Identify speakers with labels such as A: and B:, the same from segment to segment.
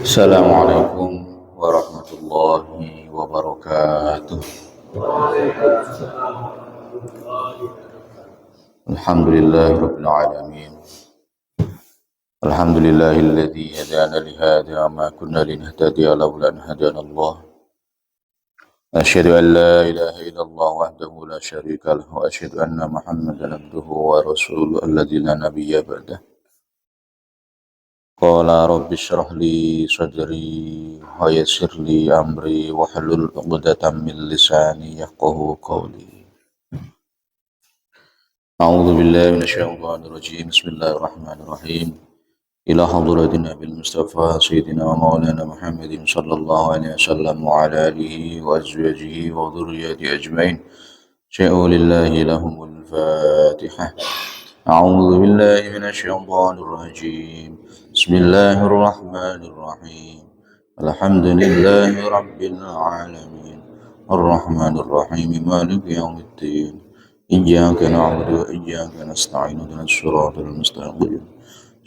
A: السلام عليكم ورحمة الله وبركاته. الحمد لله رب العالمين. الحمد لله الذي هدانا لهذا وما كنا لنهتدي لولا أن هدانا الله. أشهد أن لا إله إلا الله وحده لا شريك له وأشهد أن محمدا عبده ورسوله الذي لا نبي بعده. قال رب اشرح لي صدري ويسر لي أمري واحلل عقدة من لساني يفقه قولي. أعوذ بالله من الشيطان الرجيم. بسم الله الرحمن الرحيم. إلى حضرة النبي المصطفى سيدنا ومولانا محمد صلى الله عليه وسلم وعلى آله وأزواجه وذريته أجمعين. شاءوا لله لهم الفاتحة. أعوذ بالله من الشيطان الرجيم. بسم الله الرحمن الرحيم. الحمد لله رب العالمين الرحمن الرحيم مالك يوم الدين إياك نعبد وإياك نستعين اهدنا الصراط المستقيم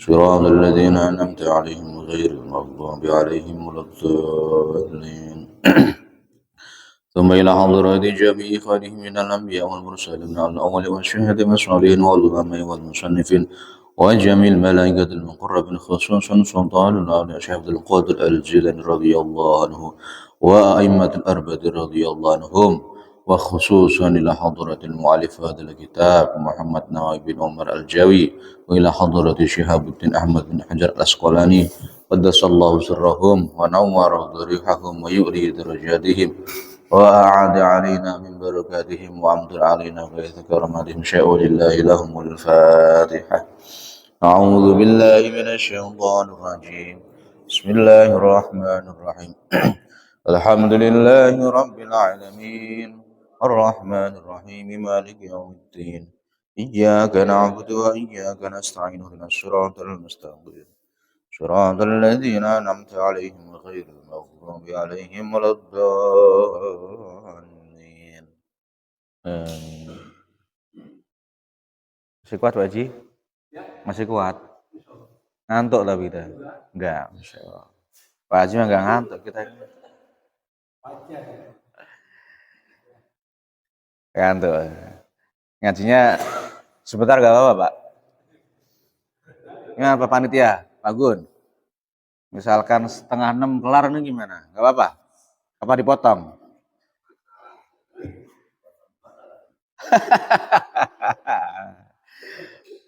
A: صراط الذين أنعمت عليهم غير المغضوب عليهم ولا الضالين. ثم إلى حضرات جميع خيرهم من الأنبياء والمرسلين الأول والشهداء والصالحين والعلماء والمصنفين وجميع الملائكة المقربين خصوصا سلطان الأولياء شيخ عبد القادر الجيلاني رضي الله عنه وأئمة الأربعة رضي الله عنهم وخصوصا إلى حضرة المؤلف هذا الكتاب محمد نواوي بن عمر الجاوي وإلى حضرة شهاب الدين أحمد بن حجر الأسقلاني قدس الله سرهم ونور ضريحهم ويؤري درجاتهم وأعاد علينا من بركاتهم وأمطر علينا غيث كرماتهم شاء لله لهم الفاتحة. أعوذ بالله من الشيطان الرجيم. بسم الله الرحمن الرحيم. الحمد لله رب العالمين الرحمن الرحيم مالك يوم الدين إياك نعبد وإياك نستعين اهدنا الصراط المستقيم صراط الذين أنعمت عليهم غير المغضوب عليهم ولا الضالين. Masih kuat Pak Haji? Masih kuat? Ngantuk tapi kita? Enggak, Masya Allah. Pak Haji mah enggak ngantuk, kita ngantuk. Ngajinya sebentar enggak apa-apa Pak? Gimana Pak Panitia? Pak Gun? Misalkan 5:30 kelar ini gimana? Enggak apa-apa? Apa dipotong?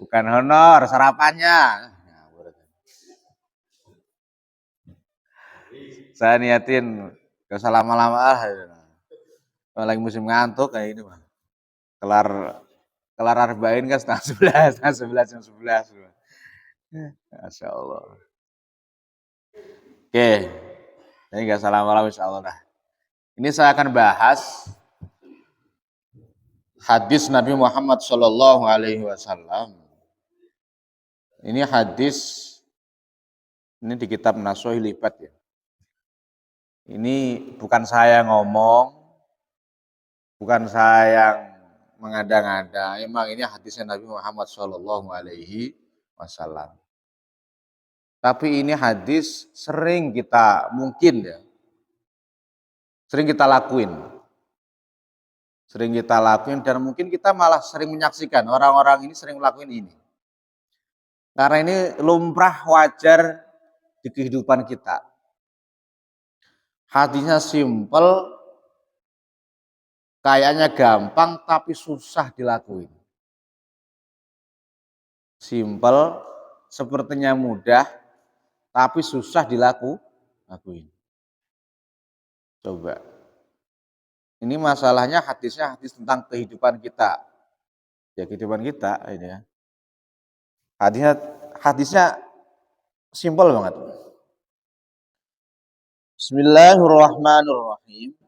A: Bukan honor, sarapannya. Saya niatin gak usah lama-lama lagi musim ngantuk kayak ini mah. Kelar arba'in kan setengah 11 jam 11. Masya Allah. Oke, ini gak usah lama-lama insya Allah dah. Ini saya akan bahas hadis Nabi Muhammad Shallallahu Alaihi Wasallam. Ini hadis ini di kitab Nasuhi Libat ya. Ini bukan saya ngomong, bukan saya yang mengada-ngada. Emang ini hadisnya Nabi Muhammad Shallallahu Alaihi Wasallam. Tapi ini hadis sering kita mungkin ya, sering kita lakuin. Sering kita lakuin dan mungkin kita malah sering menyaksikan orang-orang ini sering melakukan ini. Karena ini lumrah wajar di kehidupan kita. Hadisnya simpel, kayaknya gampang tapi susah dilakuin. Simpel, sepertinya mudah tapi susah dilakuin. Coba. Ini masalahnya hadisnya hadis tentang kehidupan kita. Ya kehidupan kita ini ya. Hadisnya simpel banget. Bismillahirrahmanirrahim.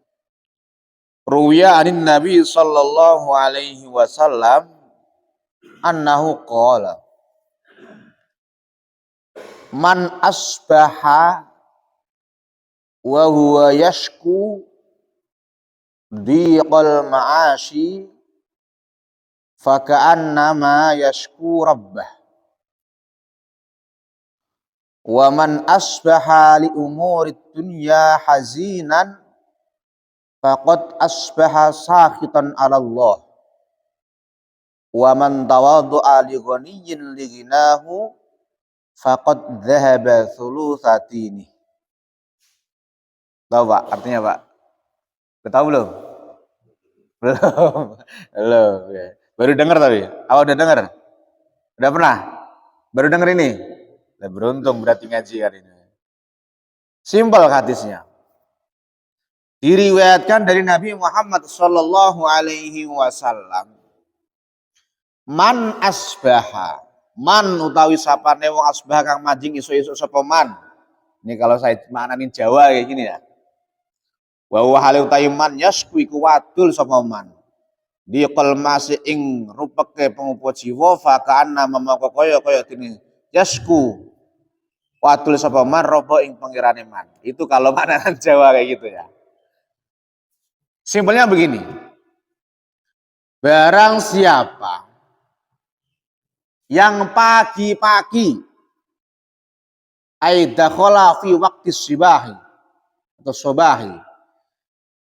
A: Ruwiya anin Nabi sallallahu alaihi wasallam annahu qala man asbaha wa huwa yashku dhiqal ma'ashi faka'annama yashku rabbah
B: Wa man asbaha li umurid dunya hazinan faqad asbaha sakhitan 'ala Allah. Wa man tawaddu'a li ghaniyyin li ghinahu faqad dhahaba thulutsatini. Tahu Pak artinya Pak? Udah tahu belum? Belum. Belum ya. Baru dengar tapi. Awal udah dengar? Udah pernah? Baru dengar ini? Udah beruntung berarti ngaji hari ini. Simpel hadisnya. Diriwayatkan dari Nabi Muhammad sallallahu alaihi wasallam. Man asbaha. Man utawi sapane wong asbah kang manjing iso-iso sapa man. Ini kalau saya maknanin Jawa kayak gini ya. Wa huwa halu tayman yasku iku wadul sapa man. Di qalmasi ing rupeke pengupo jiwa fa kana mamako kaya dene yasku wadul sapa man robo ing pengirane man. Itu kalau maknanan Jawa kayak gitu ya. Simpelnya begini. Barang siapa yang pagi-pagi aidakhala fi waqti sibahi atau sobahi,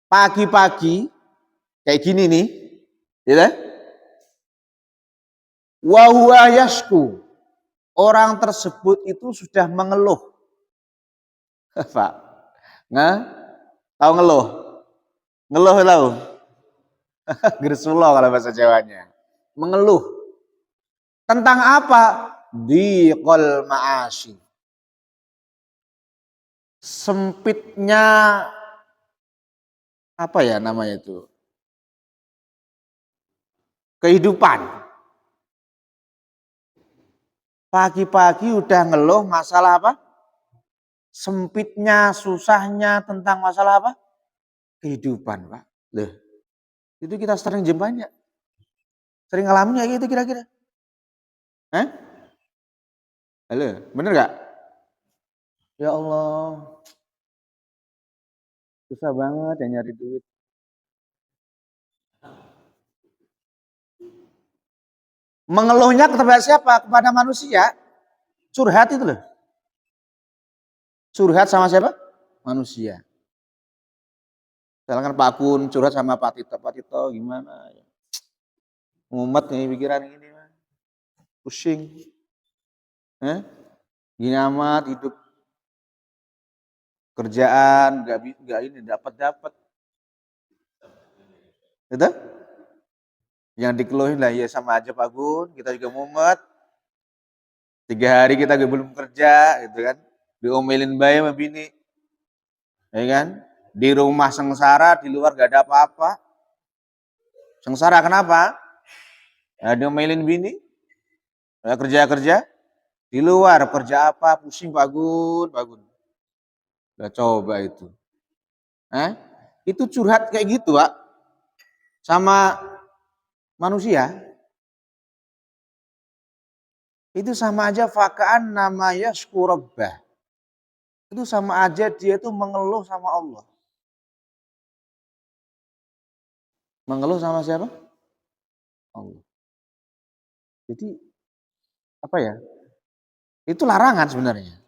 B: pagi-pagi kayak gini nih, ya, wa huwa yasku, orang tersebut itu sudah mengeluh. Pak, tahu ngeluh? Ngeluh tahu? Gersuloh kalau bahasa Jawanya. Mengeluh. Tentang apa? Diqol ma'asyi. Sempitnya apa ya namanya itu? Kehidupan. Pagi-pagi udah ngeluh masalah apa? Sempitnya, susahnya tentang masalah apa? Kehidupan, Pak. Loh, itu kita sering jumpanya. Sering ngalamin kayak gitu kira-kira? Halo, bener gak? Ya Allah, susah banget ya nyari duit. Mengeluhnya kepada siapa? Kepada manusia. Curhat itu loh. Curhat sama siapa? Manusia. Misalkan Pak Kun curhat sama Pak Tito gimana ya? Mumet nih pikiran ini. Pusing. Gini amat hidup. Kerjaan gak ini dapat. Gitu? Yang dikeluhin lah ya sama aja Pak Gun, kita juga mumet. 3 hari kita belum kerja gitu kan. Diomelin bayi sama bini. Ya kan? Di rumah sengsara, di luar gak ada apa-apa. Sengsara kenapa? Ya diomelin bini. Ya kerja. Di luar kerja apa? Pusing Pak Gun. Udah coba itu. Itu curhat kayak gitu Pak. Sama manusia. Itu sama aja fakaan namanya syukurabbah. Itu sama aja dia itu mengeluh sama Allah. Mengeluh sama siapa? Allah. Jadi apa ya? Itu larangan sebenarnya.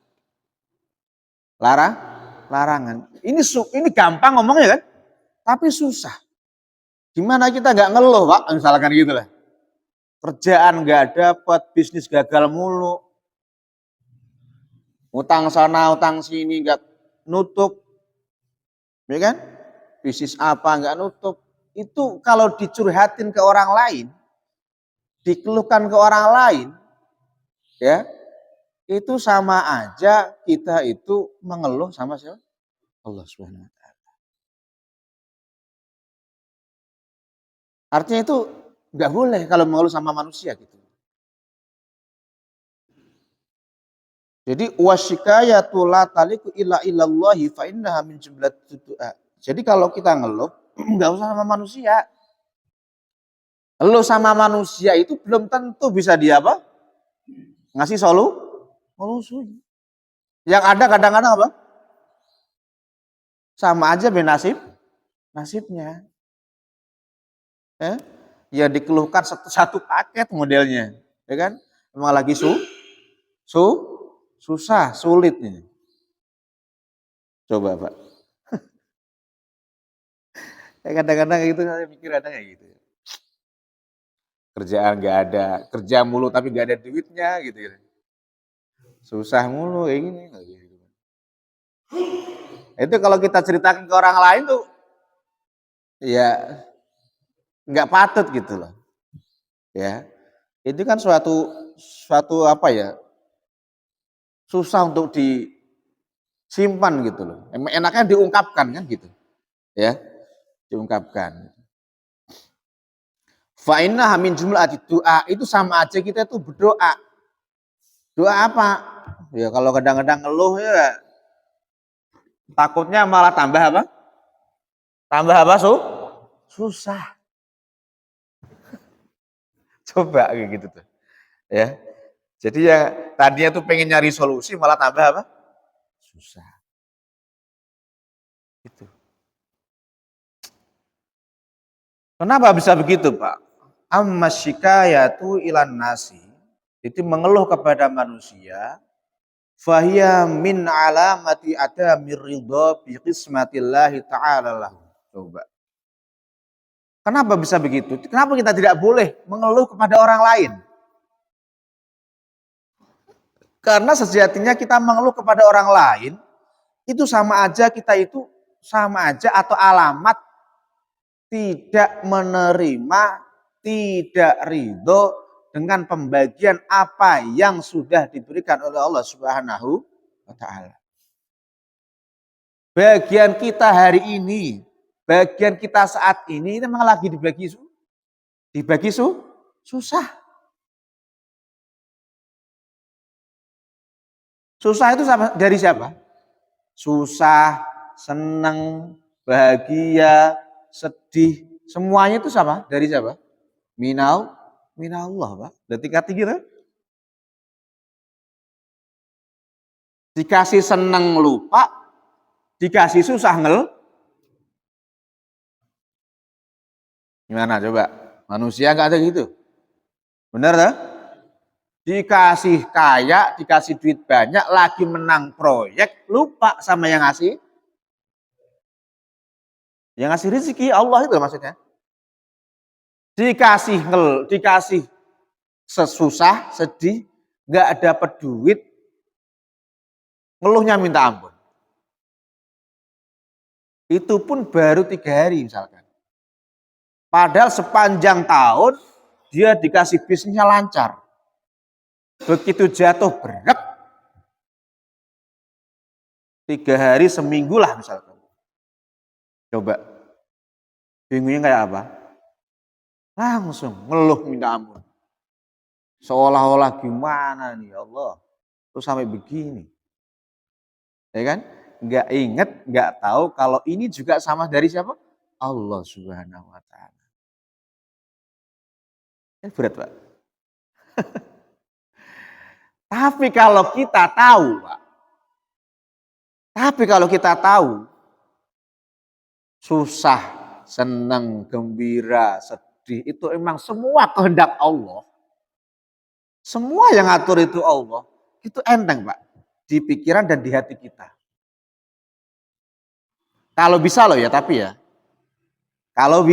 B: Larangan. Ini gampang ngomongnya kan? Tapi susah. Gimana kita nggak ngeluh Pak? Misalkan gitu lah. Kerjaan nggak dapat, bisnis gagal mulu. Utang sana, utang sini nggak nutup. Ya kan? Bisnis apa nggak nutup. Itu kalau dicurhatin ke orang lain, dikeluhkan ke orang lain, ya, itu sama aja kita itu mengeluh sama siapa? Allah Subhanahu wa taala. Artinya itu nggak boleh kalau mengeluh sama manusia gitu. Jadi wasyikayatu la taliku illa illallahi fa innaha min jumlatit du'a. Jadi kalau kita ngeluh nggak usah sama manusia. Ngeluh sama manusia itu belum tentu bisa dia apa? Ngasih solusi. Yang ada kadang-kadang apa? Sama aja nasibnya. Ya dikeluhkan satu paket modelnya, ya kan? Emang lagi susah susah, sulit ini. Coba Pak. Kadang-kadang itu saya mikir ada kayak gitu. Kerjaan nggak ada, kerja mulu tapi nggak ada duitnya gitu. Susah mulu kayak gini. Gitu. Itu kalau kita ceritakan ke orang lain tuh, ya nggak patut gitu loh. Ya, itu kan suatu apa ya, susah untuk disimpan gitu loh. Enaknya diungkapkan kan gitu, ya, diungkapkan. Fa'inna min jumlati doa, itu sama aja kita tuh berdoa. Doa apa? Ya kalau kadang-kadang ngeluh ya takutnya malah tambah apa? Tambah apa susah. Coba kayak gitu tuh. Ya. Jadi ya tadinya tuh pengen nyari solusi malah tambah apa? Susah. Gitu. Kenapa bisa begitu, Pak? Amma syikayatu ilan nasi. Itu mengeluh kepada manusia. Fahiya min alamati adamir ridha bi qismatillahi ta'ala lahu. Coba. Kenapa bisa begitu? Kenapa kita tidak boleh mengeluh kepada orang lain? Karena sejatinya kita mengeluh kepada orang lain, itu sama aja atau alamat tidak menerima, tidak ridho dengan pembagian apa yang sudah diberikan oleh Allah Subhanahu wa Ta'ala. Bagian kita hari ini, bagian kita saat ini memang lagi dibagi susah. Susah itu dari siapa? Susah, senang, bahagia, sedih, semuanya itu sama dari siapa? Minallah, Pak. Udah tingkat tinggi kan? Dikasih senang lupa, dikasih susah gimana coba? Manusia nggak ada gitu. Benar tak? Dikasih kaya, dikasih duit banyak, lagi menang proyek, lupa sama yang ngasih. Yang ngasih rezeki Allah itu maksudnya. Dikasih sesusah, sedih, nggak dapat duit, ngeluhnya minta ampun. Itu pun baru 3 hari misalkan. Padahal sepanjang tahun dia dikasih bisnisnya lancar. Begitu jatuh berat, 3 hari seminggu lah misalkan. Coba, bingungnya kayak apa? Langsung ngeluh minta ampun. Seolah-olah gimana nih ya Allah, terus sampai begini. Ya kan? Nggak inget, nggak tahu kalau ini juga sama dari siapa? Allah Subhanahu wa Ta'ala. Berat, Pak. Tapi kalau kita tahu, Pak. Tapi kalau kita tahu, susah, senang, gembira, sedih, itu emang semua kehendak Allah. Semua yang ngatur itu Allah. Itu enteng, Pak. Di pikiran dan di hati kita. Kalau bisa loh ya, tapi ya. Kalau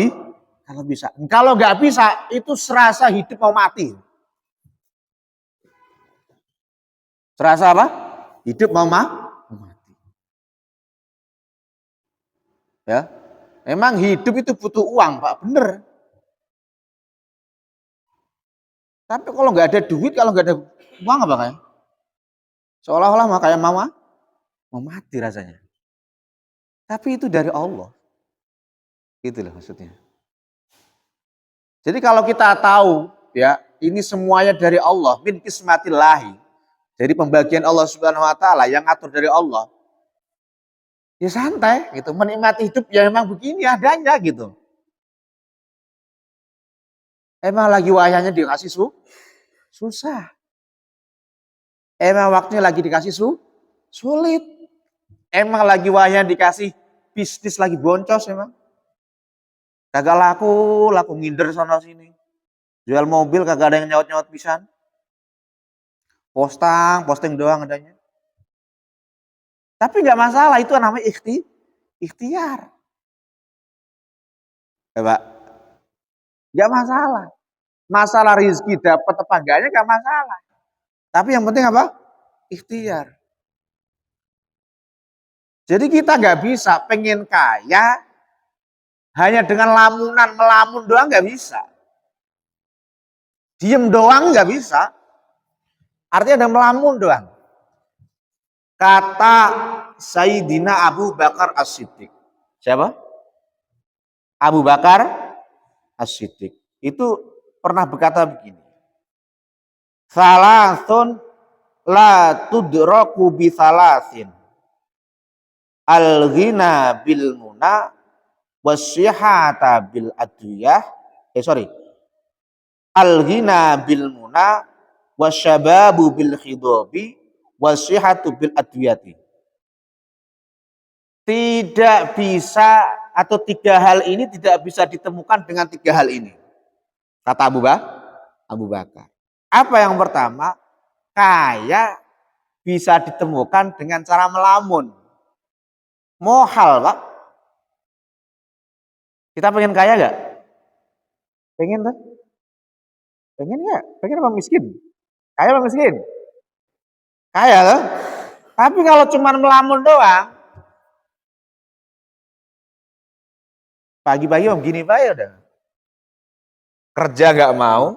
B: bisa. Kalau nggak bisa, itu serasa hidup mau mati. Serasa apa? Hidup mau mati. Ya, emang hidup itu butuh uang, Pak. Bener. Tapi kalau nggak ada duit, kalau nggak ada uang apa kayak? Seolah-olah kayak mau mati rasanya. Tapi itu dari Allah. Gitu loh maksudnya. Jadi kalau kita tahu ya, ini semuanya dari Allah, min kismatillahi. Dari pembagian Allah Subhanahu wa Ta'ala yang atur dari Allah. Ya santai gitu, menikmati hidup ya memang begini adanya gitu. Emang lagi wayahnya dikasih susah. Emang waktunya lagi dikasih sulit. Emang lagi wayahnya dikasih bisnis lagi boncos emang. Kagak laku nginder sana sini. Jual mobil kagak ada yang nyaut-nyaut pisan. Posting doang adanya. Tapi nggak masalah, itu namanya ikhtiar. Ya, Pak. Nggak masalah. Masalah rezeki dapat apa enggaknya nggak masalah. Tapi yang penting apa? Ikhtiar. Jadi kita nggak bisa pengen kaya hanya dengan lamunan, melamun doang nggak bisa. Diem doang nggak bisa. Artinya ada melamun doang. Kata Sayyidina Abu Bakar As-Siddiq. Siapa? Abu Bakar As-Siddiq. Itu pernah berkata begini. Salasun la tudraku bi salasin. Al-ghina bil muna wasyihata bil adwiyah. Al-ghina bil muna wasyababu bil khidobi wasyihatu bil adwiyati. Tidak bisa atau tiga hal ini tidak bisa ditemukan dengan tiga hal ini. Kata Abu Bakar. Apa yang pertama? Kaya bisa ditemukan dengan cara melamun. Mohal, Pak. Kita pengen kaya gak? Pengen tuh? Pengen gak? Pengen apa miskin? Kaya apa miskin? Kaya loh. Tapi kalau cuma melamun doang, pagi-pagi om gini Pak ya udah. Kerja gak mau,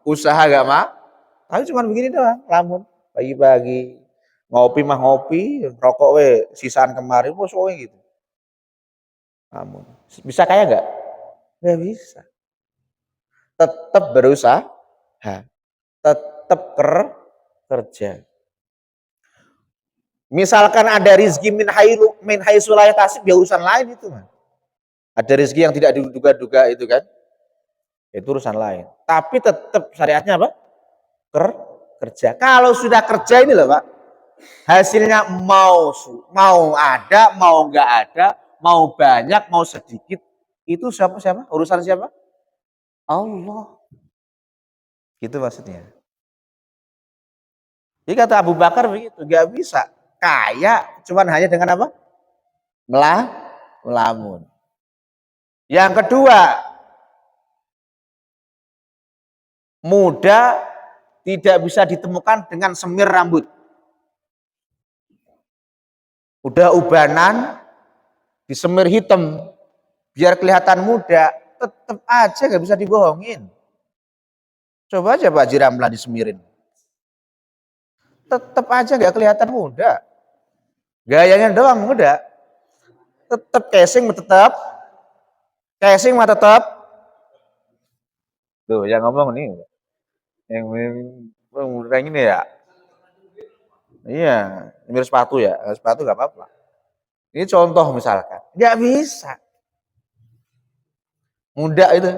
B: usaha gak mau, tapi cuma begini doang, lamun. Pagi-pagi ngopi mah ngopi, rokok we sisaan kemarin, soalnya gitu. Lamun. Bisa kaya gak? Gak bisa. Tetap berusaha, tetap kerja. Misalkan ada rizki min haitsu la yahtasib, ya urusan lain itu mah. Ada rezeki yang tidak diduga-duga itu kan, itu urusan lain. Tapi tetap syariatnya apa? Kerja. Kalau sudah kerja ini loh Pak, hasilnya mau ada, mau nggak ada, mau banyak, mau sedikit, itu siapa? Urusan siapa? Allah. Gitu maksudnya. Jadi kata Abu Bakar begitu, nggak bisa kaya cuman hanya dengan apa? Melamun. Yang kedua, muda tidak bisa ditemukan dengan semir rambut. Udah ubanan, disemir hitam, biar kelihatan muda, tetap aja nggak bisa dibohongin. Coba aja Pak Jiramlah disemirin. Tetap aja nggak kelihatan muda. Gayanya doang muda. Tetap casing mah tetap. Tuh yang ngomong nih, yang ini ya. Iya, semir sepatu ya, sepatu nggak apa-apa. Ini contoh misalkan, nggak bisa. Muda itu.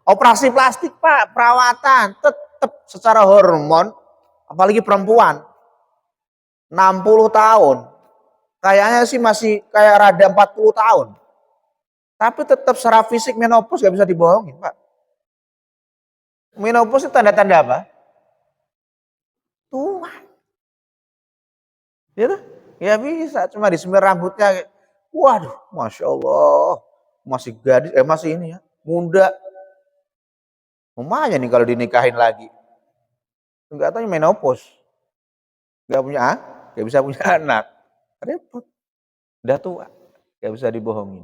B: Operasi plastik Pak, perawatan, tetap secara hormon, apalagi perempuan, 60 tahun. Kayaknya sih masih kayak rada 40 tahun. Tapi tetap secara fisik menopause gak bisa dibohongin Pak. Menopause itu tanda-tanda apa? Tua. Ya tuh? Ya bisa, cuma disemir rambutnya. Waduh, Masya Allah. Masih gadis, masih ini ya, muda. Lumayan nih kalau dinikahin lagi. Enggak tahu menopause. Gak bisa punya anak. Repot. Udah tua. Gak bisa dibohongin.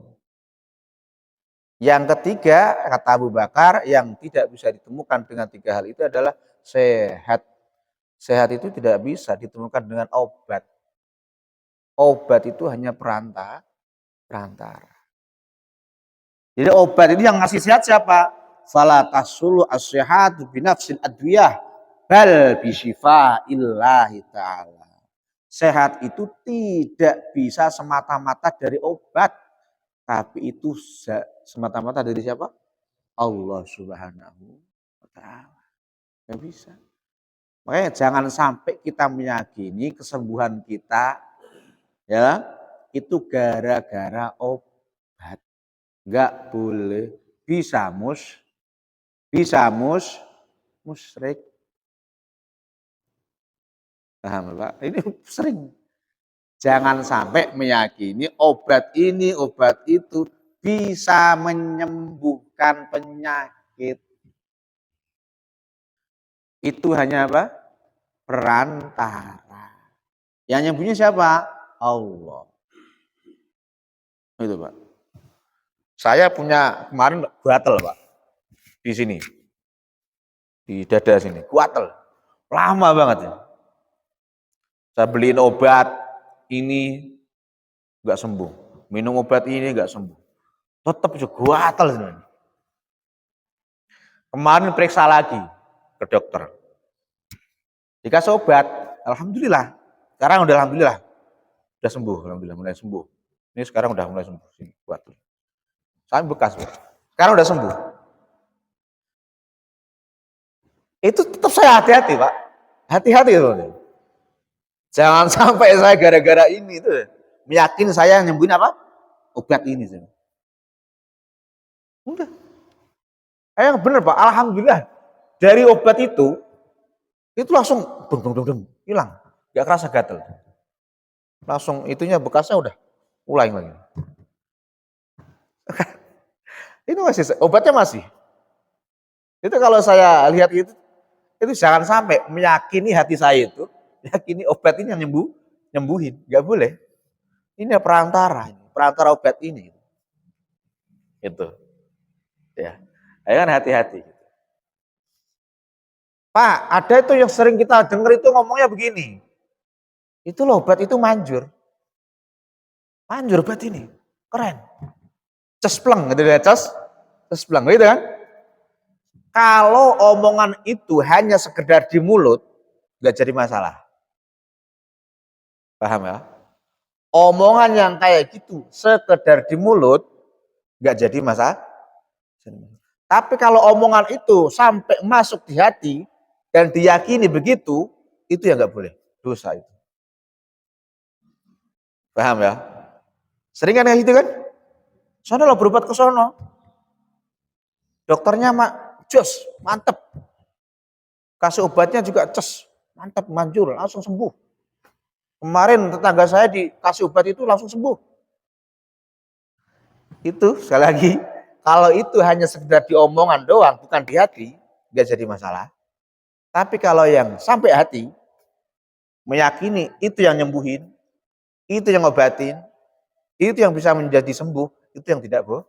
B: Yang ketiga, kata Abu Bakar, yang tidak bisa ditemukan dengan tiga hal itu adalah sehat. Sehat itu tidak bisa ditemukan dengan obat. Obat itu hanya perantara. Jadi obat ini yang ngasih sehat siapa? Fala tasulu as-sihhatu binafsil adwiyah bal bisyifa illahi ta'ala. Sehat itu tidak bisa semata-mata dari obat, tapi itu semata-mata dari siapa? Allah Subhanahu wa taala. Enggak bisa. Makanya jangan sampai kita meyakini kesembuhan kita ya itu gara-gara obat. Enggak boleh. Bisa musyrik. Paham Pak? Ini sering. Jangan sampai meyakini obat ini, obat itu bisa menyembuhkan penyakit. Itu hanya apa? Perantara. Yang nyembuhnya siapa? Allah. Itu Pak. Saya punya kemarin gatel Pak. Di sini. Di dada sini. Gatel. Lama banget ya. Saya beliin obat ini nggak sembuh. Minum obat ini nggak sembuh. Tetap juga gatel sebenarnya. Kemarin periksa lagi ke dokter. Dikasih obat, alhamdulillah. Sekarang udah alhamdulillah. Udah sembuh, alhamdulillah mulai sembuh. Ini sekarang udah mulai sembuh sini gatel. Saya bekas. Sekarang udah sembuh. Itu tetap saya hati-hati, Pak. Hati-hati loh. Jangan sampai saya gara-gara ini tuh meyakini saya nyembuhin apa? Obat ini. Udah. Bener Pak, alhamdulillah. Dari obat itu langsung hilang. Gak kerasa gatel. Langsung itunya bekasnya udah mulai lagi. Itu masih, obatnya masih. Itu kalau saya lihat itu jangan sampai meyakini hati saya itu, yakini obat ini yang nyembuhin. Gak boleh. Ini perantara obat ini. Itu. Ya. Ayo kan hati-hati. Pak, ada itu yang sering kita dengar itu ngomongnya begini. Itu loh obat itu manjur. Manjur obat ini. Keren. Cespleng gitu ya, cespleng gitu kan. Kalau omongan itu hanya sekedar di mulut, nggak jadi masalah. Paham ya? Omongan yang kayak gitu, sekedar di mulut, nggak jadi masalah. Tapi kalau omongan itu sampai masuk di hati dan diyakini begitu, itu ya nggak boleh, dosa itu. Paham ya? Sering kan kayak gitu kan? Sono lo berobat ke sono. Dokternya jos, mantep. Kasih obatnya juga mantep, manjur, langsung sembuh. Kemarin tetangga saya dikasih obat itu langsung sembuh. Itu sekali lagi, kalau itu hanya sekedar diomongan doang, bukan di hati, nggak jadi masalah. Tapi kalau yang sampai hati, meyakini itu yang nyembuhin, itu yang ngobatin, itu yang bisa menjadi sembuh, itu yang tidak boleh.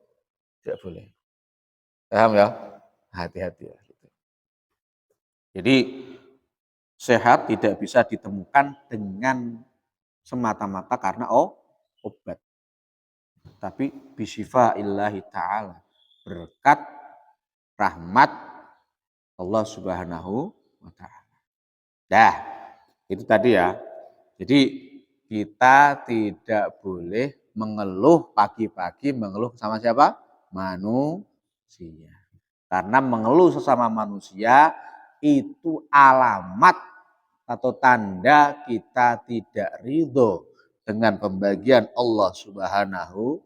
B: Paham ya? Hati-hati ya. Jadi sehat tidak bisa ditemukan dengan semata-mata karena obat. Tapi bisyifa illahi ta'ala. Berkat rahmat Allah subhanahu wa ta'ala. Dah, itu tadi ya. Jadi kita tidak boleh mengeluh pagi-pagi, mengeluh sama siapa? Manusia. Karena mengeluh sesama manusia itu alamat atau tanda kita tidak ridho dengan pembagian Allah Subhanahu.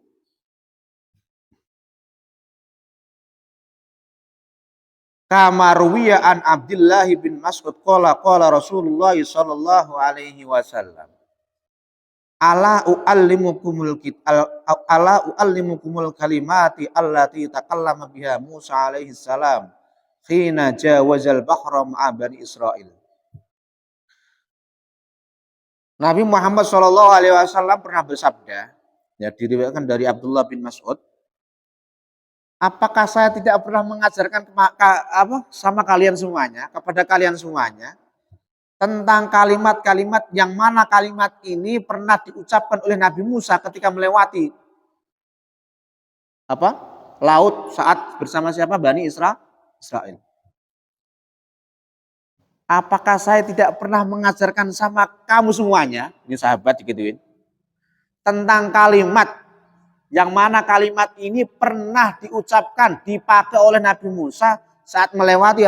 B: Kama ruwiya an Abdullah bin Mas'ud qala Rasulullah sallallahu alaihi wasallam ala uallimukumul kalimati allati takallama biha Musa alaihi salam khina jawazal bahra ma'a bani Israil. Nabi Muhammad sallallahu alaihi wasallam pernah bersabda, ya diriwayatkan dari Abdullah bin Mas'ud, apakah saya tidak pernah mengajarkan sama kalian semuanya, kepada kalian semuanya, tentang kalimat-kalimat yang mana kalimat ini pernah diucapkan oleh Nabi Musa ketika melewati laut saat bersama siapa? Bani Israel. Apakah saya tidak pernah mengajarkan sama kamu semuanya, ini sahabat digituin, tentang kalimat yang mana kalimat ini pernah diucapkan, dipakai oleh Nabi Musa saat melewati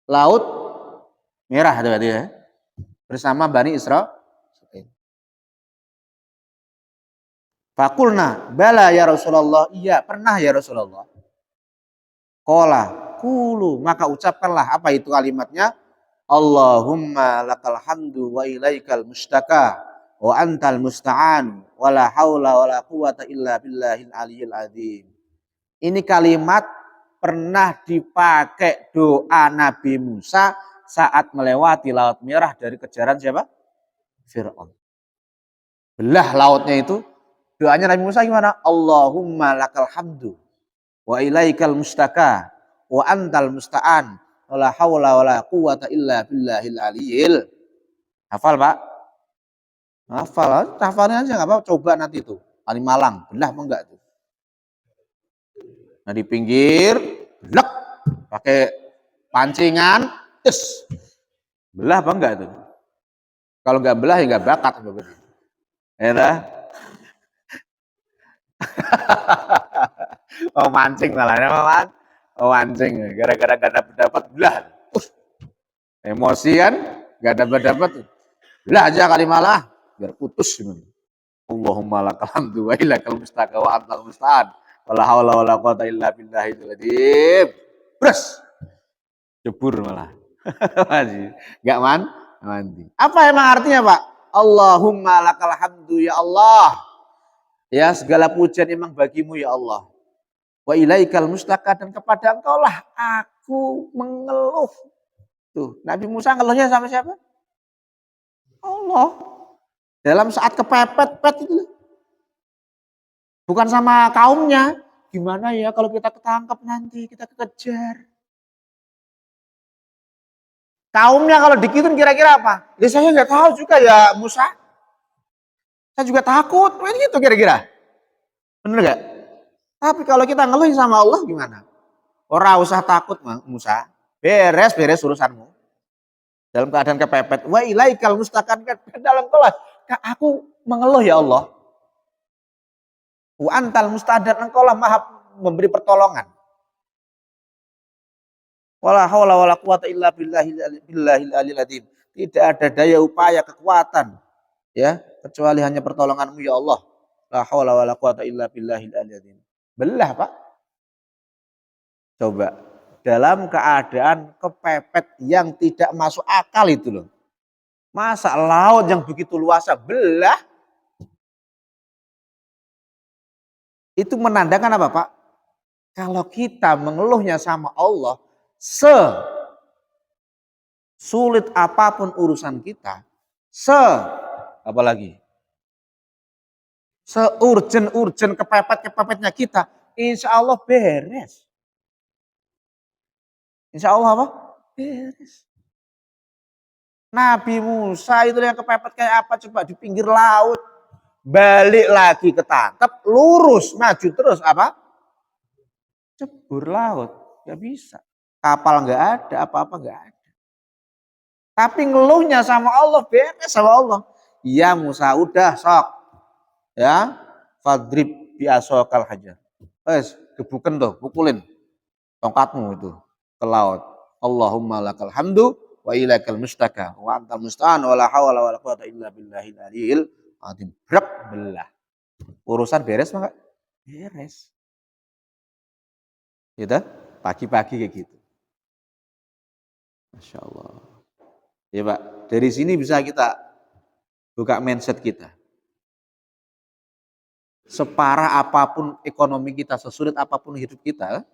B: Laut Merah tadi ya, bersama Bani Israel. Fakulna, bala ya Rasulullah, iya pernah ya Rasulullah. Qala kulu, maka ucapkanlah apa itu kalimatnya? Allahumma lakal hamdu wa ilaikal mustaka wa antal musta'an wala haula wala quwata illa billahil aliyyil azim. Ini kalimat pernah dipakai doa Nabi Musa saat melewati Laut Merah dari kejaran siapa? Fir'aun. Belah lautnya itu, doanya Nabi Musa gimana? Allahumma lakal hamdu wa ilaikal mustaka wa antal musta'an wala haula wala quwata illa billahil aliyyil. Hafal, Pak? Hafalnya aja nggak apa-apa. Coba nanti itu Kalimalang, belah apa enggak tuh? Nah di pinggir, blek, pakai pancingan, tes, belah apa enggak tuh? Kalau nggak belah ya nggak bakat, ya dah. Oh mancing salahnya, Mas. Oh mancing, gara-gara gak dapat belah. Emosi kan, gak dapat. Belah aja Kalimalang, biar putus gimana. Allahumma lakal hamdu wa ilaikal mustaka wa antal musta'an wala haula wala quwata illa billahil azim. Bres. Jebur malah. Enggak mandi. Apa emang artinya, Pak? Allahumma lakal hamdu ya Allah. Ya, segala pujian emang bagimu ya Allah. Wa ilaikal mustaka, dan kepada Engkau lah aku mengeluh. Tuh, Nabi Musa ngeluhnya sama siapa? Allah. Dalam saat kepepet itu. Bukan sama kaumnya. Gimana ya kalau kita ketangkep nanti, kita kekejar. Kaumnya kalau dikitun kira-kira apa? Ya saya nggak tahu juga ya Musa. Saya juga takut. Ini gitu kira-kira. Bener gak? Tapi kalau kita ngeluhin sama Allah gimana? Ora usah takut Musa. Beres urusanmu. Dalam keadaan kepepet. Wa ilaikal mustakan, dalam kelas. Aku mengeluh ya Allah. Wa antal musta'an, engkau lah maha memberi pertolongan. Wala haula wala quwata illa billahil aliyil azim. Tidak ada daya upaya kekuatan ya kecuali hanya pertolonganmu ya Allah. La haula wala quwata illa billahil aliyil azim. Belah, Pak. Coba dalam keadaan kepepet yang tidak masuk akal itu loh. Masa laut yang begitu luasa belah? Itu menandakan apa, Pak? Kalau kita mengeluhnya sama Allah, sulit apapun urusan kita, apalagi urgen kepepetnya kita, insya Allah beres. Insya Allah apa? Beres. Nabi Musa itu yang kepepet kayak apa coba di pinggir laut. Balik lagi ketangkep, lurus, maju terus apa? Cebur laut, gak bisa. Kapal gak ada, apa-apa gak ada. Tapi ngeluhnya sama Allah, beres sama Allah. Ya Musa, udah sok. Ya, fadrib biasokal hajar. Wes, gebuken tuh, pukulin tongkatmu itu ke laut. Allahumma lakal hamdu wa ilaikal mustaka wa antal musta'an wa la hawla wa la quwata illa billahil aliyil azim. Brek belah. Urusan beres maka beres. Gitu, pagi-pagi kayak gitu. Masya Allah. Ya Pak, dari sini bisa kita buka mindset kita. Separah apapun ekonomi kita, sesulit apapun hidup kita,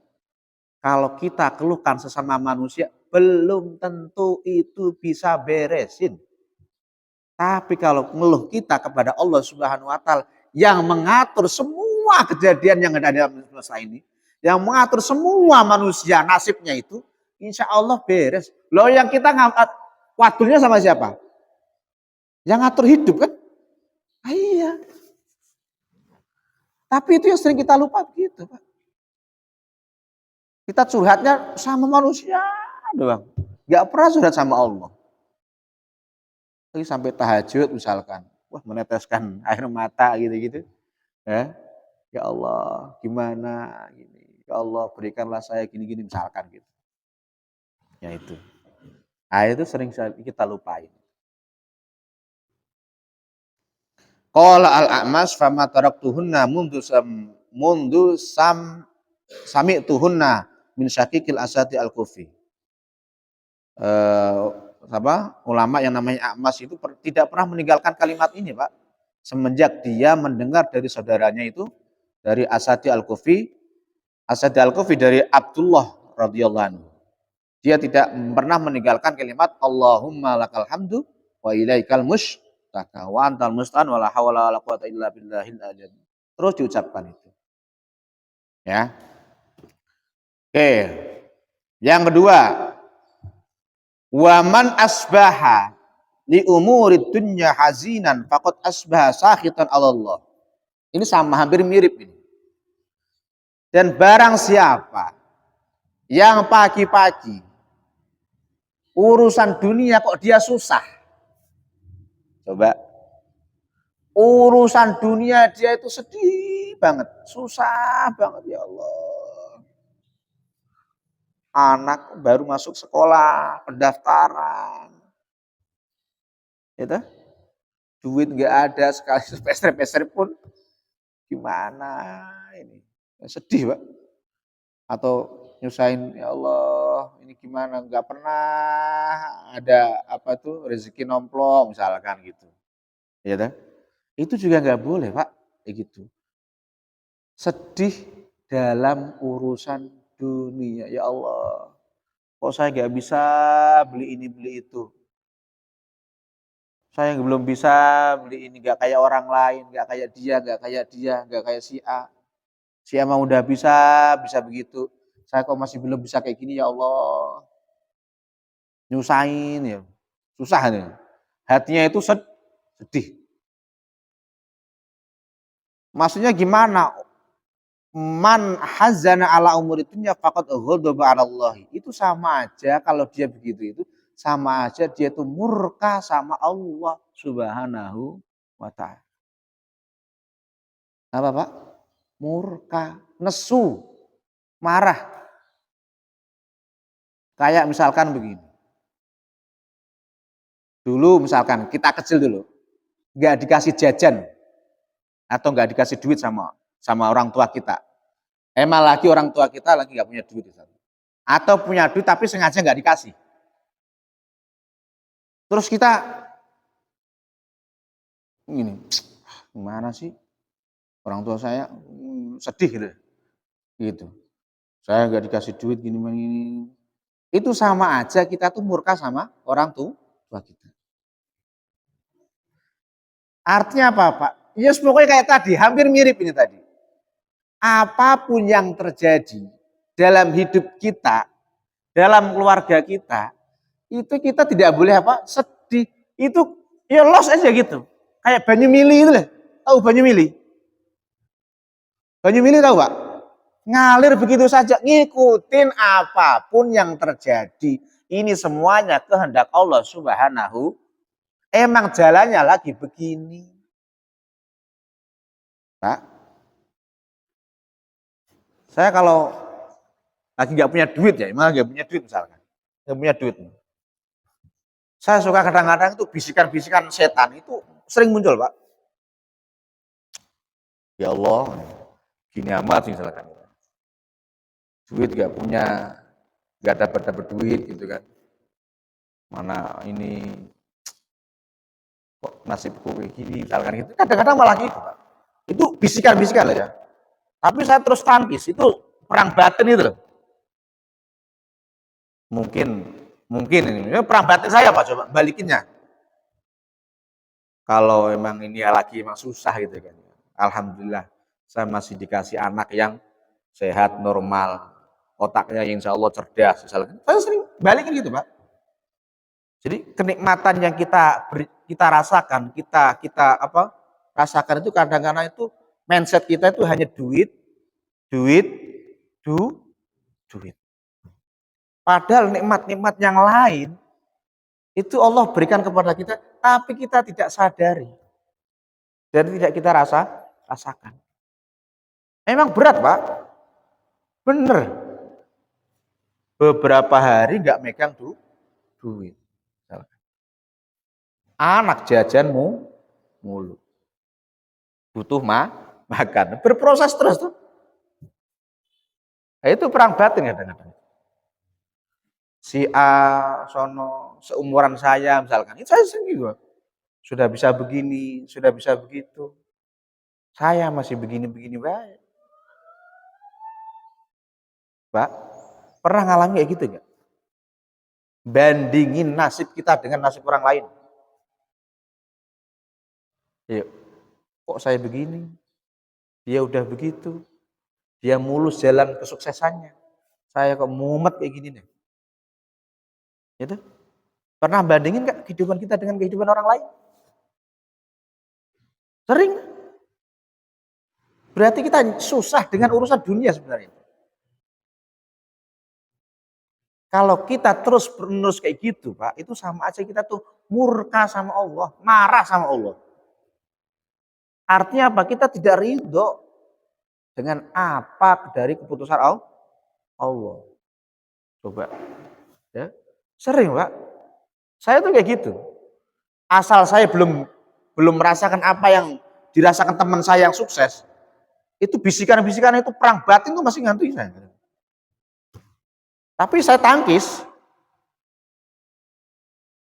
B: kalau kita keluhkan sesama manusia, belum tentu itu bisa beresin. Tapi kalau ngeluh kita kepada Allah Subhanahu wa Ta'ala yang mengatur semua kejadian yang ada di dalam semesta ini, yang mengatur semua manusia nasibnya itu, insya Allah beres. Loh yang kita ngangkat wadulnya sama siapa? Yang ngatur hidup kan? Ah, iya. Tapi itu yang sering kita lupa begitu, Pak. Kita curhatnya sama manusia doang. Gak pernah curhat sama Allah. Lagi sampai tahajud misalkan. Wah, meneteskan air mata gitu-gitu. Ya Allah, gimana gini. Ya Allah, berikanlah saya gini-gini misalkan gitu. Ya itu. Nah, itu sering kita lupain. Qala al-A'mas fama taraktuhunna mundu sami'tuhunna min syakikil asati al-kufi. ulama yang namanya A'mas itu tidak pernah meninggalkan kalimat ini, Pak. Semenjak dia mendengar dari saudaranya itu, dari Asadi Al-Kufi dari Abdullah radhiyallahu anhu. Dia tidak pernah meninggalkan kalimat Allahumma lakal hamdu wa ilaikal mushtaka wa antal musta'an wa la hawla wa la quwata illa billahil azim. Terus diucapkan itu. Ya. Oke. Yang kedua, wa man asbaha li umurid dunya hazinan faqad asbaha sakhitan 'ala Allah. Ini sama hampir mirip ini. Dan barang siapa yang pagi-pagi urusan dunia kok dia susah. Coba. Urusan dunia dia itu sedih banget, susah banget ya Allah. Anak baru masuk sekolah, pendaftaran. Gitu. Duit nggak ada sekali peser-peser pun gimana ini. Sedih, Pak. Atau nyusahin ya Allah, ini gimana? Nggak pernah ada apa tuh rezeki nomplok misalkan gitu. Ya kan? Itu juga nggak boleh, Pak, kayak gitu. Sedih dalam urusan dunia. Ya Allah, kok saya nggak bisa beli ini beli itu. Saya belum bisa beli ini, nggak kayak orang lain, nggak kayak dia, nggak kayak si A. Si A mah udah bisa begitu. Saya kok masih belum bisa kayak gini ya Allah. Nyusahin ya, susah nih. Hatinya itu sedih. Maksudnya gimana? Man hazana ala umuri dunya faqad ghadaba 'ala Allah. Itu sama aja kalau dia begitu itu sama aja dia itu murka sama Allah Subhanahu wa taala. Apa, Pak? Murka, nesu, marah. Kayak misalkan begini. Dulu misalkan kita kecil dulu, nggak dikasih jajan atau nggak dikasih duit sama orang tua kita. Emang lagi orang tua kita lagi nggak punya duit. Atau punya duit tapi sengaja nggak dikasih. Terus kita gini, gimana sih orang tua saya sedih gitu. Saya nggak dikasih duit gini. Itu sama aja kita tuh murka sama orang tua kita. Artinya apa, Pak? Ya pokoknya kayak tadi, hampir mirip ini tadi. Apapun yang terjadi dalam hidup kita, dalam keluarga kita, itu kita tidak boleh apa? Sedih. Itu ya loss aja gitu. Kayak banyu mili itu lah. Tahu banyu mili? Banyu mili tahu, Pak? Ngalir begitu saja, ngikutin apapun yang terjadi. Ini semuanya kehendak Allah Subhanahu. Emang jalannya lagi begini. Pak, saya kalau lagi nggak punya duit ya, emang nggak punya duit misalkan. Nggak punya duit. Saya suka kadang-kadang itu bisikan-bisikan setan itu sering muncul, Pak. Ya Allah, gini amat misalkan. Duit gak punya, gak dapat duit gitu kan. Mana ini kok nasibku kayak gini misalkan gitu. Kadang-kadang malah gitu, Pak. Itu bisikan-bisikan lah ya. Tapi saya terus tampis, itu perang batin itu loh. Mungkin ini perang batin saya, Pak, coba balikinnya. Kalau emang ini lagi emang susah gitu kan. Alhamdulillah saya masih dikasih anak yang sehat, normal, otaknya insya Allah cerdas. Misalkan. Saya sering balikin gitu, Pak. Jadi kenikmatan yang kita rasakan, kita rasakan itu kadang-kadang itu mindset kita itu hanya duit. Padahal nikmat-nikmat yang lain itu Allah berikan kepada kita, tapi kita tidak sadari dan tidak kita rasakan. Emang berat, Pak. Bener. Beberapa hari nggak megang duit. Anak jajanmu mulu. Butuh makan. Berproses terus tuh. Nah, itu perang batin kadang-kadang. Si A sono seumuran saya misalkan, itu saya sendiri sudah bisa begini, sudah bisa begitu. Saya masih begini-begini baik. Pak, pernah ngalami kayak gitu nggak? Bandingin nasib kita dengan nasib orang lain. Yuk, kok saya begini? Dia udah begitu. Dia mulus jalan kesuksesannya. Saya kok mumet kayak gini nih. Gitu. Pernah bandingin nggak kehidupan kita dengan kehidupan orang lain? Sering. Berarti kita susah dengan urusan dunia sebenarnya. Kalau kita terus menerus kayak gitu, Pak, itu sama aja kita tuh murka sama Allah, marah sama Allah. Artinya apa? Kita tidak ridho dengan apa dari keputusan Allah. Coba, ya. Sering, Pak. Saya tuh kayak gitu. Asal saya belum merasakan apa yang dirasakan teman saya yang sukses, itu bisikan-bisikan itu perang batin tuh masih ngantui saya. Tapi saya tangkis.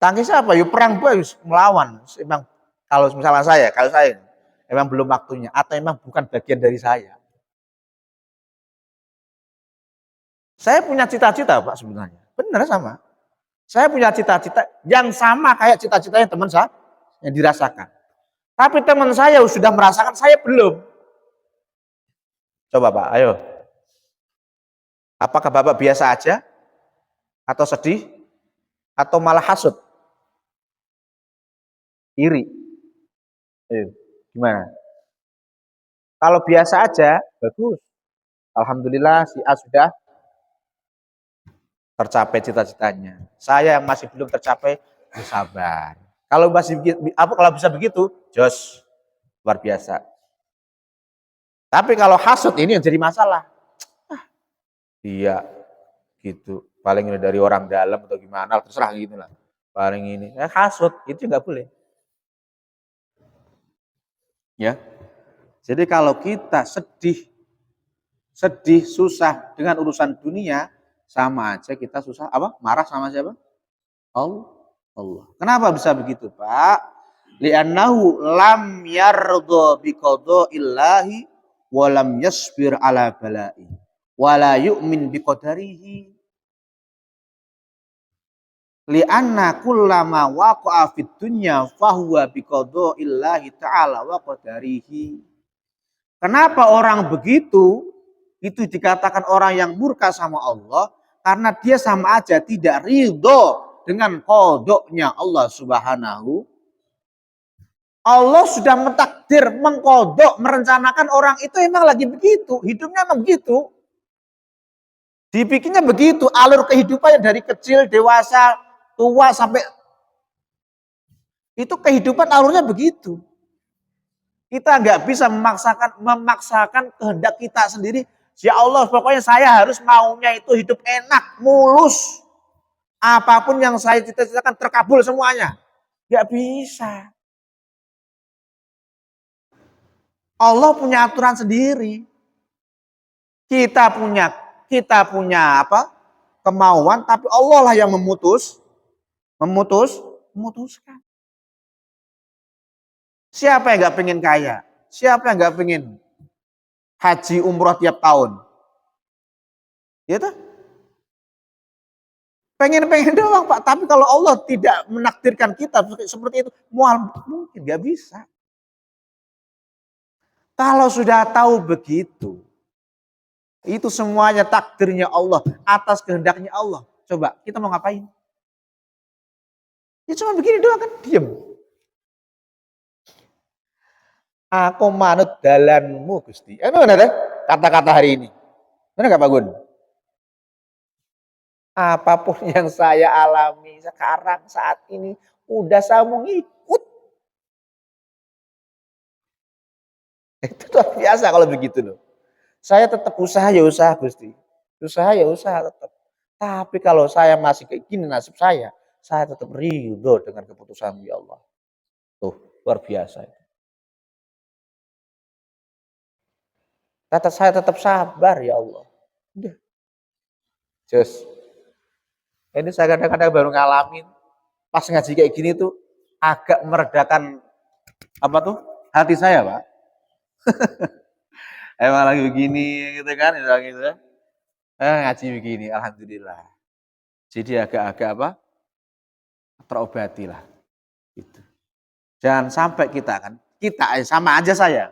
B: Tangkisnya apa? Yuk perang bagus melawan. Emang kalau misalnya kalau saya emang belum waktunya atau emang bukan bagian dari saya. Saya punya cita-cita, Pak, sebenarnya. Benar sama. Saya punya cita-cita yang sama kayak cita-citanya teman saya yang dirasakan. Tapi teman saya sudah merasakan, saya belum. Coba, Pak, ayo. Apakah Bapak biasa aja? Atau sedih? Atau malah hasut? Iri? Ayo, gimana? Kalau biasa aja, bagus. Alhamdulillah si A sudah tercapai cita-citanya. Saya yang masih belum tercapai, bersabar. Kalau masih kalau bisa begitu, jos luar biasa. Tapi kalau hasut ini yang jadi masalah. Iya, gitu. Paling ini dari orang dalam atau gimana, terserah gitu lah. Paling ini, hasut itu nggak boleh. Ya. Jadi kalau kita sedih, susah dengan urusan dunia, sama aja kita susah apa? Marah sama siapa? Allah. Kenapa bisa begitu, Pak? Li'annahu lam yardha biqada'illahi wa lam yasbir ala bala'i wa la yu'min biqadarihi. Li'anna kullama waqa'a fid dunya fahuwa biqada'illahi ta'ala wa qadarihi. Kenapa orang begitu? Itu dikatakan orang yang murka sama Allah karena dia sama aja tidak ridho dengan kodoknya Allah Subhanahu. Allah sudah mentakdir, mengkodok, merencanakan orang itu emang lagi begitu, hidupnya emang begitu. Dibikinnya begitu, alur kehidupannya dari kecil, dewasa, tua sampai itu kehidupan alurnya begitu. Kita nggak bisa memaksakan kehendak kita sendiri. Ya Allah, pokoknya saya harus maunya itu hidup enak, mulus. Apapun yang saya cita-citakan terkabul semuanya. Nggak bisa. Allah punya aturan sendiri. Kita punya apa? Kemauan, tapi Allah lah yang memutuskan. Siapa yang nggak pengen kaya? Siapa yang nggak pengen haji umroh tiap tahun? Ya tuh. Pengen-pengen doang, Pak. Tapi kalau Allah tidak menakdirkan kita seperti itu, mual mungkin nggak bisa. Kalau sudah tahu begitu, itu semuanya takdirnya Allah, atas kehendaknya Allah. Coba, kita mau ngapain? Ya cuma begini doang kan, diem. Aku manut dalanmu, Gusti. Mana deh kata-kata hari ini? Benar nggak Pak Gun? Apapun yang saya alami sekarang, saat ini, udah saya mau ngikut. Itu luar biasa kalau begitu loh. Saya tetap usaha ya usaha Gusti. Usaha ya usaha tetap. Tapi kalau saya masih kayak gini nasib saya tetap ridho dengan keputusan ya Allah. Tuh, luar biasa. Saya tetap sabar ya Allah. Udah. Just. Ini saya kadang-kadang baru ngalamin. Pas ngaji kayak gini tuh agak meredakan apa tuh hati saya, Pak. Emang lagi begini gitu kan, gitu. Ngaji begini, alhamdulillah. Jadi agak-agak apa? Terobati lah. Gitu. Jangan sampai kita sama aja saya.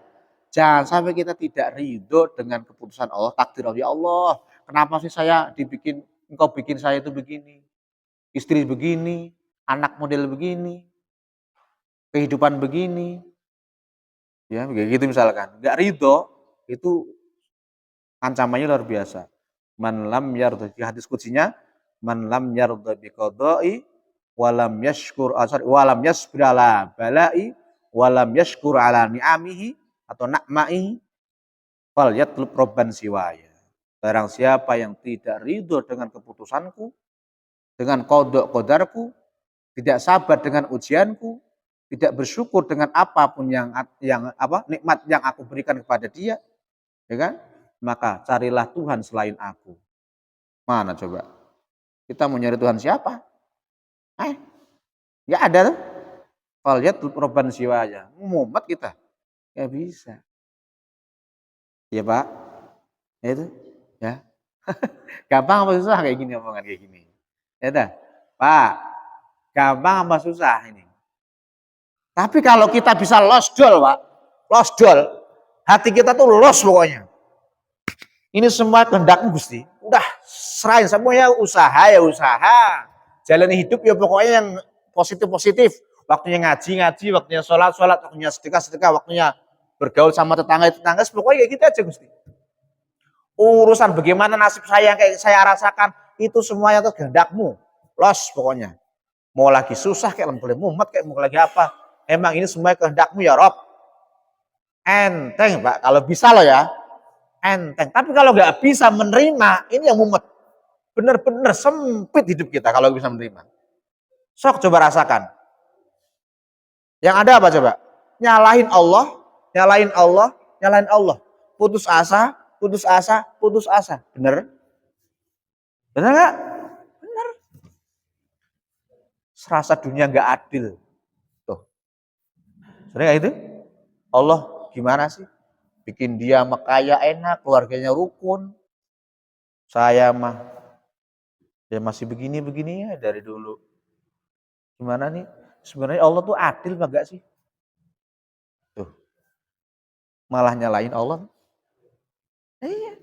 B: Jangan sampai kita tidak ridho dengan keputusan Allah, takdir Allah. Ya Allah, kenapa sih saya engkau bikin saya itu begini, istri begini, anak model begini, kehidupan begini, ya begitu misalkan. Nggak ridho, itu ancamannya luar biasa. Man lam yardha, di hadis kutsinya, man lam yardha bi qada'i walam yashkur ala bala'i walam yashkur ala ni'amihi atau nakma'ihi fal yatlub robban siwaya. Barang siapa yang tidak ridho dengan keputusanku, dengan kodok kodarku, tidak sabar dengan ujianku, tidak bersyukur dengan apapun yang nikmat yang aku berikan kepada dia, ya kan? Maka carilah Tuhan selain aku. Mana coba? Kita mau nyari Tuhan siapa? Nggak ada tuh. Fal yatlub robban siwaya. Mumet kita. Nggak bisa. Ya Pak, ya itu, ya. Gampang apa susah kayak gini omongan kayak gini? Ya dah, Pak, gampang apa susah ini? Tapi kalau kita bisa losdol, Pak, losdol, hati kita tuh los pokoknya. Ini semua kehendakmu Gusti. Udah serahin semuanya, usaha ya usaha. Jalani hidup ya pokoknya yang positif-positif. Waktunya ngaji, waktunya sholat, waktunya sedekah, waktunya bergaul sama tetangga, pokoknya kayak gitu aja Gusti. Urusan bagaimana nasib saya yang kayak saya rasakan, itu semuanya tuh kehendakmu. Los pokoknya. Mau lagi susah kayak boleh mumet kayak mau lagi apa. Emang ini semuanya kehendakmu ya Rob. Enteng Pak, kalau bisa loh ya. Enteng. Tapi kalau nggak bisa menerima, ini yang mumet. Bener-bener sempit hidup kita kalau bisa menerima. Sok coba rasakan. Yang ada apa coba? Nyalahin Allah, nyalahin Allah, nyalahin Allah. Putus asa. Bener? Bener nggak? Bener. Serasa dunia nggak adil. Tuh. Sering kayak itu? Allah gimana sih? Bikin dia kaya enak, keluarganya rukun. Saya mah ya masih begini-begini ya dari dulu. Gimana nih? Sebenarnya Allah tuh adil apa enggak sih? Tuh. Malah nyalain Allah. Iya.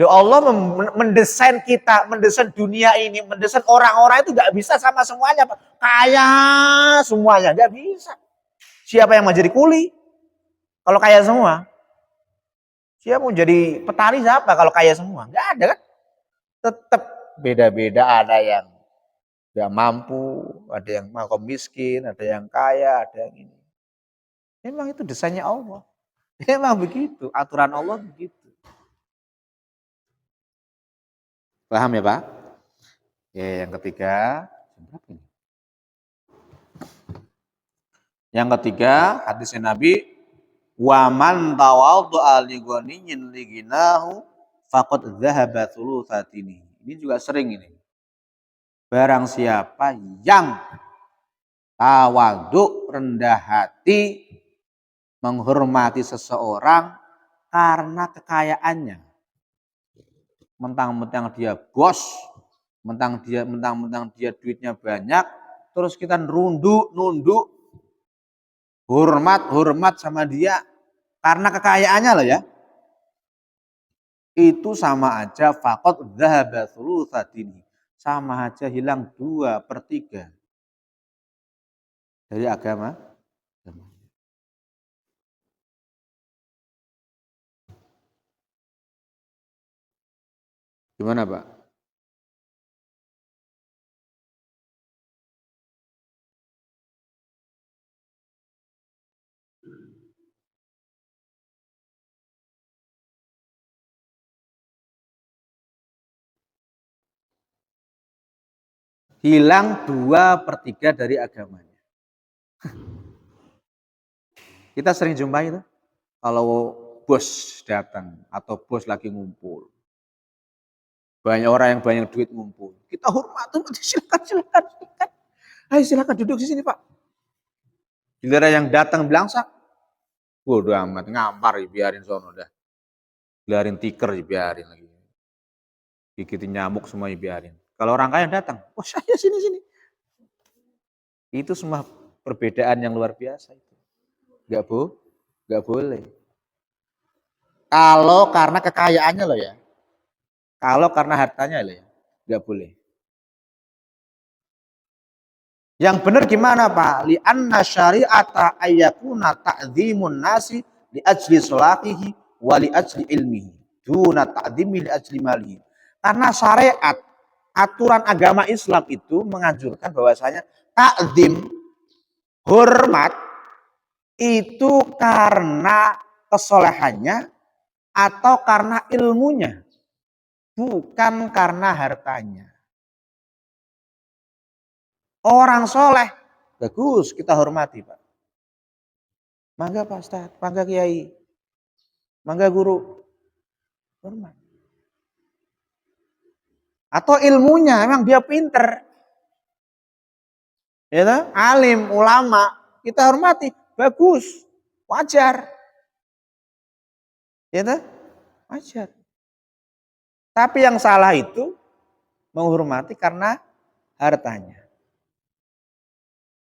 B: Allah mendesain kita, mendesain dunia ini, mendesain orang-orang itu nggak bisa sama semuanya, Pak. Kaya semuanya, nggak bisa. Siapa yang mau jadi kuli? Kalau kaya semua. Siapa mau jadi petani siapa kalau kaya semua? Nggak ada kan? Tetap beda-beda, ada yang nggak mampu, ada yang makom miskin, ada yang kaya, ada yang ini. Memang itu desainnya Allah. Memang begitu, aturan Allah begitu. Paham ya Pak? Ya, yang ketiga, hadisnya Nabi, waman tawaddu'a li ghaniyyin li ginahu faqad dzahaba thulutsatini. Ini juga sering ini. Barang siapa yang tawadhu, rendah hati, menghormati seseorang karena kekayaannya. Mentang-mentang dia bos, mentang-mentang dia duitnya banyak, terus kita nunduk, hormat sama dia karena kekayaannya loh ya. Itu sama aja faqad dzahaba thulutsatini. Sama aja hilang 2/3 dari agama. Gimana Pak? Hilang 2/3 dari agamanya. Kita sering jumpai itu. Kalau bos datang atau bos lagi ngumpul. Banyak orang yang banyak duit ngumpul. Kita hormati, silakan. Ayo silakan duduk di sini Pak. Giliran yang datang belangsak, bodoh amat, ngampar biarin sono dah. Biarin tiker biarin lagi. Gigitin nyamuk semuanya biarin. Kalau orang kaya datang, oh saya sini. Itu semua perbedaan yang luar biasa itu. Gak boleh. Kalau karena kekayaannya loh ya. Kalau karena hartanya loh ya. Gak boleh. Yang benar gimana Pak? Li'anna syari'ata ayyakuna ta'zimun nasi li ajli solahihi wa li ajli ilmihi. Duna ta'zimi li ajli malihi. Karena syariat, aturan agama Islam itu menganjurkan bahwasanya ta'zim, hormat, itu karena kesolehannya atau karena ilmunya. Bukan karena hartanya. Orang soleh, bagus kita hormati Pak. Mangga Pak Ustadz, mangga Kiai, mangga guru, hormat. Atau ilmunya, emang dia pinter. Ya toh? Alim, ulama, kita hormati, bagus, wajar. Ya toh? Wajar. Tapi yang salah itu menghormati karena hartanya.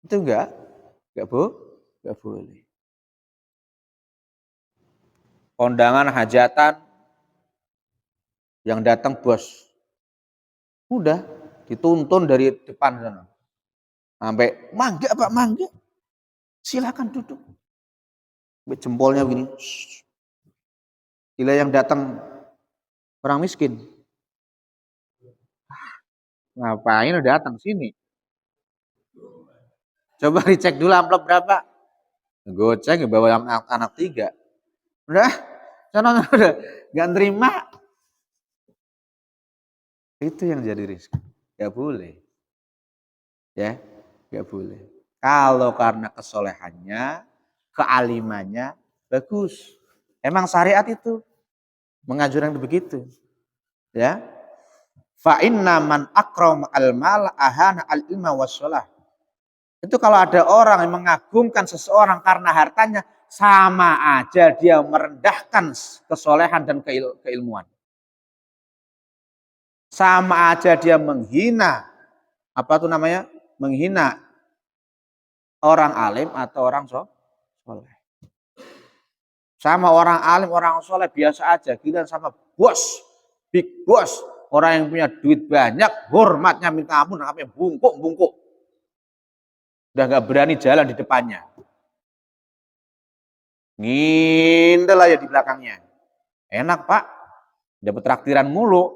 B: Itu enggak boleh. Kondangan hajatan yang datang bos, udah dituntun dari depan sana. Sampai mangga Pak, mangga. Silakan duduk. Jempolnya begini. Gila yang datang orang miskin. Ngapain udah datang sini? Coba dicek dulu amplop berapa. Goceng bawa anak 3. Udah, sana udah gak nerima. Itu yang jadi risiko. Gak boleh. Ya, gak boleh. Kalau karena kesolehannya, kealimannya, bagus. Emang syariat itu menganjurkan begitu. Ya. Fa inna man akram al-mal ahana al-ilma wassalah. Itu kalau ada orang yang mengagungkan seseorang karena hartanya, sama aja dia merendahkan kesolehan dan keilmuan. Sama aja dia menghina, apa itu namanya? Menghina orang alim atau orang soleh. Sama orang alim, orang soleh biasa aja. Giliran sama bos, big boss, orang yang punya duit banyak, hormatnya minta ampun, sampai bungkuk. Udah gak berani jalan di depannya. Ngindel aja di belakangnya. Enak Pak, dapat traktiran mulu.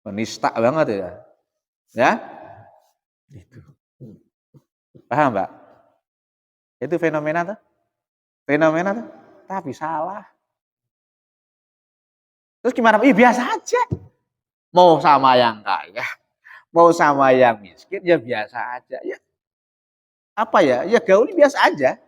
B: Penista banget ya. Ya? Itu. Paham Pak? Itu fenomena tuh. Tapi salah. Terus gimana? Biasa aja. Mau sama yang kaya, mau sama yang miskin, ya biasa aja. Ya apa ya? Ya gauli biasa aja.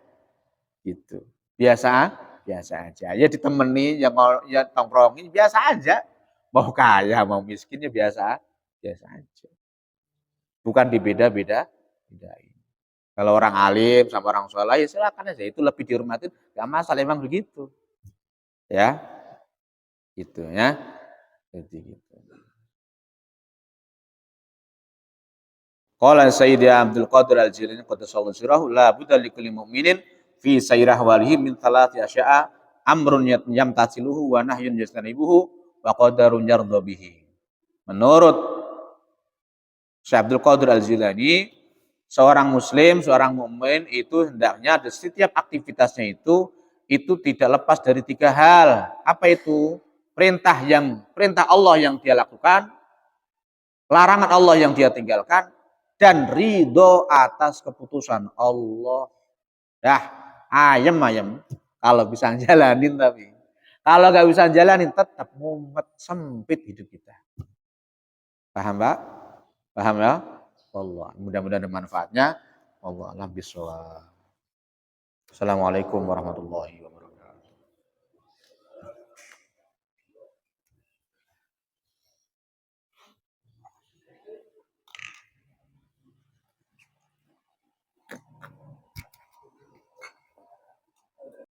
B: Gitu. Biasa aja. Ya ditemani, ya mau ya tongkrongin biasa aja. Mau kaya, mau miskin ya biasa aja. Bukan dibeda-bedain. Kalau orang alim sama orang soleh ya silakan aja, itu lebih dihormatin, gak masalah, emang begitu. Ya. Gitu ya. Jadi gitu. Qala Sayyidi Abdul Qadir Al-Jilani qaddasallahu sirrahu la budda likulli mu'minin fi sayrah walihi min thalathi asya'a amrun yamtasiluhu wa nahyun yastanibuhu wa qadarun yardha bihi. Menurut Syekh Abdul Qadir Al-Jilani, seorang muslim, seorang mukmin itu hendaknya di setiap aktivitasnya itu tidak lepas dari 3 hal. Apa itu? Perintah Allah yang dia lakukan, larangan Allah yang dia tinggalkan, dan ridho atas keputusan Allah. Ayem kalau bisa jalanin, tapi kalau nggak bisa jalanin tetap mumet, sempit hidup kita. Paham Pak? Paham ya? Allah, mudah-mudahan ada manfaatnya. Allah alam bisawab. Assalamualaikum warahmatullahi wabarakatuh.